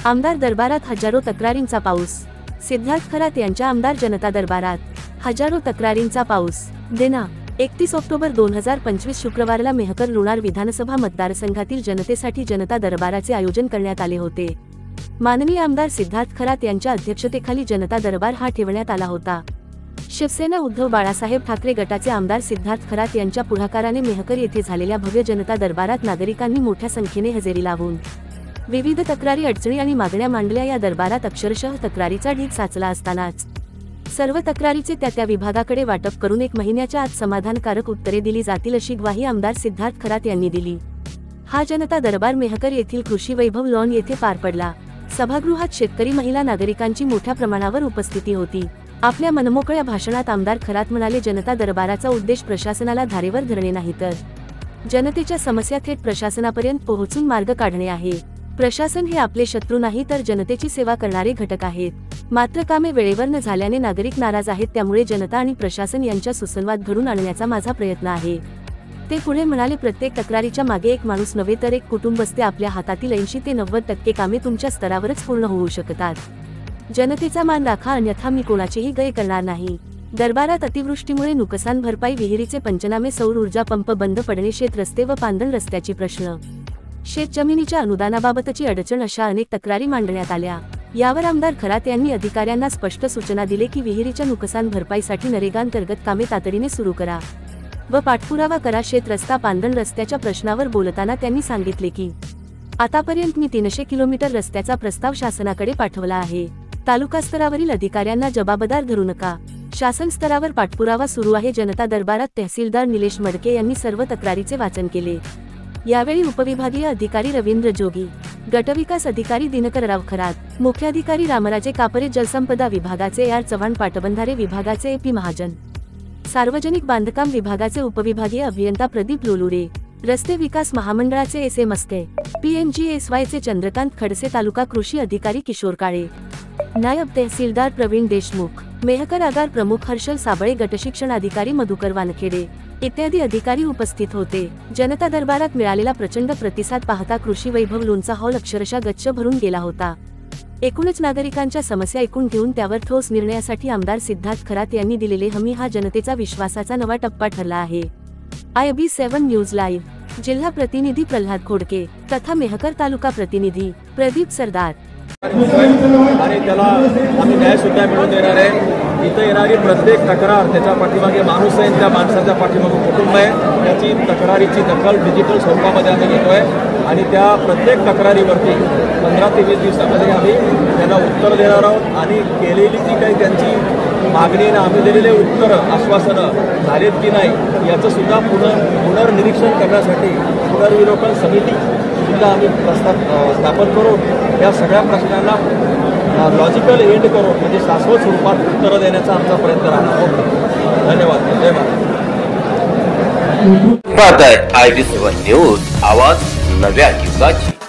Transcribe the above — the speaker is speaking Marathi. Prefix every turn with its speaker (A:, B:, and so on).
A: आमदार दरबारात हजारो तक्रारींचा पाऊस। सिद्धार्थ खरात यांच्या आमदार जनता दरबारात हजारो तक्रारींचा पाऊस। दिना 31 ऑक्टोबर 2025 शुक्रवारला मेहकर लोणार विधानसभा मतदारसंघातील जनतेसाठी जनता दरबाराचे आयोजन करण्यात आले होते। माननीय आमदार सिद्धार्थ खरात यांच्या अध्यक्षतेखाली जनता दरबार हा ठेवण्यात आला होता। शिवसेना उद्धव बाळासाहेब ठाकरे गटाचे आमदार सिद्धार्थ खरात यांच्या पुढाकाराने मेहकर येथे झालेल्या भव्य जनता दरबारात नागरिकांनी मोठ्या संख्येने हजेरी लावून विविध तक्रारी, अडचणी आणि मागण्या मांडल्या। या दरबारात अक्षरशः तक्रारीचा ढीग साचला असतानाच सर्व तक्रारीचे त्या विभागाकडे वाटप करून 1 महिन्याच्या आत समाधानकारक उत्तरे दिली जातील अशी ग्वाही आमदार सिद्धार्थ खरात यांनी दिली। हा जनता दरबार मेहकर येथील कृषी वैभव लॉन येथे पार पडला। सभागृहात शेतकरी, महिला, नागरिकांची मोठ्या प्रमाणावर उपस्थिती होती। आपल्या मनमोकळ्या भाषणात आमदार खरात म्हणाले, जनता दरबाराचा उद्देश प्रशासनाला धारेवर धरणे नाही तर जनतेच्या समस्या थेट प्रशासनापर्यंत पोहोचून मार्ग काढणे आहे। प्रशासन हे आपले शत्रू नाही तर जनतेची सेवा करणारे घटक आहेत। मात्र कामे वेळेवर न झाल्याने नागरिक नाराज आहेत, त्यामुळे जनता आणि प्रशासन यांच्या सुसंवाद घडून आणण्याचा माझा प्रयत्न आहे। ते पुढे म्हणाले, प्रत्येक तक्रारीच्या मागे एक माणूस नव्हे तर एक कुटुंब असते। आपल्या हातातील 80 ते 90% कामे तुमच्या स्तरावरच पूर्ण होऊ शकतात। जनतेचा मान राखा, अन्यथा मी कोणाचीही गय करणार नाही। दरबारात अतिवृष्टीमुळे नुकसान भरपाई, विहिरीचे पंचनामे, सौर ऊर्जा पंप बंद पडणे, शेत रस्ते व पांदण रस्त्याची प्रश्न, शेत जमिनीच्या अनुदानाबाबतची अडचण अशा अनेक तक्रारी मांडण्यात आल्या। यावर आमदार खरात यांनी अधिकाऱ्यांना स्पष्ट सूचना दिली की विहिरीच्या नुकसान भरपाईसाठी नरेगांतर्गत कामे तातडीने सुरू करा व पाठपुरावा करा। शेत रस्ता, पांदण रस्त्याच्या प्रश्नावर बोलताना त्यांनी सांगितले की आतापर्यंत मी 300 किलोमीटर रस्त्याचा प्रस्ताव शासनाकडे पाठवला आहे। तालुका स्तरावरील अधिकाऱ्यांना जबाबदार धरू नका, शासन स्तरावर पाठपुरावा सुरू आहे। जनता दरबारात तहसीलदार निलेश मडके यांनी सर्व तक्रारीचे वाचन केले। यावेळी उपविभागीय अधिकारी रवींद्र जोगी, गटविकास अधिकारी दिनकरराव खरात, मुख्याधिकारी रामराजे कापरे, जलसंपदा विभागाचे आर चव्हाण, पाटबंधारे विभागाचे AP महाजन, सार्वजनिक बांधकाम विभागाचे उपविभागीय अभियंता प्रदीप लोलुरे, रस्ते विकास महामंडळाचे SM मस्के, PMGSY चे चंद्रकांत खडसे, तालुका कृषी अधिकारी किशोर काळे, नायब तहसीलदार प्रवीण देशमुख, मेहकर आगार प्रमुख हर्षल साबळे, गटशिक्षण अधिकारी मधुकर वानखेडे इत्यादी अधिकारी उपस्थित होते। जनता दरबारात मिळालेला प्रचंड प्रतिसाद पाहता कृषी वैभव लोणचा हॉल अक्षरशः गच्च भरून गेला होता। एकूणच नागरिकांच्या समस्या ऐकून घेऊन त्यावर ठोस निर्णयासाठी आमदार सिद्धार्थ खरात यांनी दिलेले हमी हा जनतेचा विश्वासाचा नवा टप्पा ठरला आहे। IB7 न्यूज लाईव्ह जिल्हा प्रतिनिधी प्रल्हाद खोडके तथा मेहकर तालुका प्रतिनिधी प्रदीप सरदार।
B: आणि त्याला आम्ही न्याय सुद्धा मिळवून देणार आहे। इथं येणारी प्रत्येक तक्रार, त्याच्या पाठीमागे माणूस आहे, त्या माणसाच्या पाठीमागे कुटुंब आहे, त्याची तक्रारीची दखल डिजिटल स्वरूपामध्ये आम्ही घेतोय आणि त्या प्रत्येक तक्रारीवरती 15 ते 20 दिवसामध्ये आम्ही त्यांना उत्तर देणार आहोत। आणि केलेली जी काही त्यांची मागणी आहे, आम्ही दिलेले उत्तर, आश्वासनं झालेत की नाही याचं सुद्धा पुनर्निरीक्षण करण्यासाठी पुनर्विलोकन समिती सुद्धा आम्ही स्थापन करून या सगळ्या प्रश्नांना लॉजिकल एंड करून म्हणजे शाश्वत स्वरूपात उत्तरं देण्याचा आमचा प्रयत्न राहणार आहोत। धन्यवाद। जय महाराज।
C: पाहताय IB7 न्यूज, आवाज नव्या युगाची।